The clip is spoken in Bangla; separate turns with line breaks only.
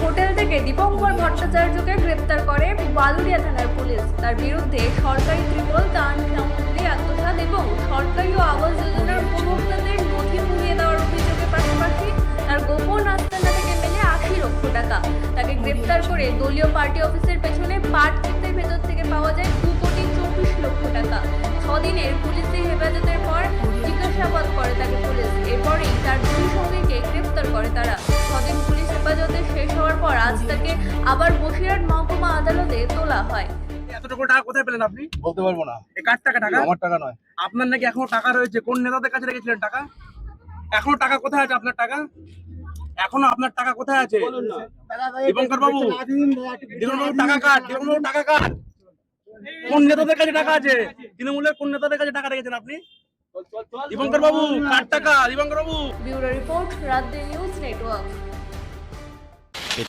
হোটেল থেকে দীপঙ্কর ভট্টাচার্যকে গ্রেপ্তার করে বালুরিয়া থানার পুলিশ। তার বিরুদ্ধে সরকারি ত্রিপল দান, সামগ্রী আত্মসাৎ এবং সরকারি ও আবাস যোজনার উপভোক্তাদের নথি পুড়িয়ে দেওয়ার অভিযোগের পাশাপাশি তার গোপন আস্তানা থেকে মেলে ৮০ লক্ষ টাকা। তাকে গ্রেপ্তার করে দলীয় পার্টি অফিসের পেছনে পাট ক্ষেতের ভেতর থেকে পাওয়া যায় ২,২৪,০০,০০০ টাকা। ৬ দিনের পুলিশি হেফাজতের পর জিজ্ঞাসাবাদ করে তাকে পুলিশ। এরপরেই তার দুই সঙ্গীকে গ্রেপ্তার করে তারা। ৬ দিন পুলিশ হেফাজতে শেষ হওয়ার পর আজ তাকে আবার বসিরহাট মহকুমা আদালতে তোলা হয়।
এতটুকু টাকা কোথায় পেলেন আপনি?
বলতে পারবো না।
এই কার টাকা? টাকা
আমার টাকা নয়।
আপনার নাকি এখনো টাকা রয়েছে। কোন নেতাদের কাছে রেখেছিলেন টাকা? এখনো টাকা কোথায় আছে আপনার টাকা? এখনো আপনার টাকা কোথায় আছে? দীপঙ্কর বাবু, দীপঙ্কর বাবু টাকা কার? দীপঙ্কর বাবু টাকা কার? কোন নেতাদের কাছে টাকা আছে? তৃণমূলের কোন নেতাদের কাছে টাকা রেখেছেন আপনি? দীপঙ্কর বাবু কার টাকা? দীপঙ্কর বাবু।
ব্যুরো রিপোর্ট, রাত নিউজ নেটওয়ার্ক।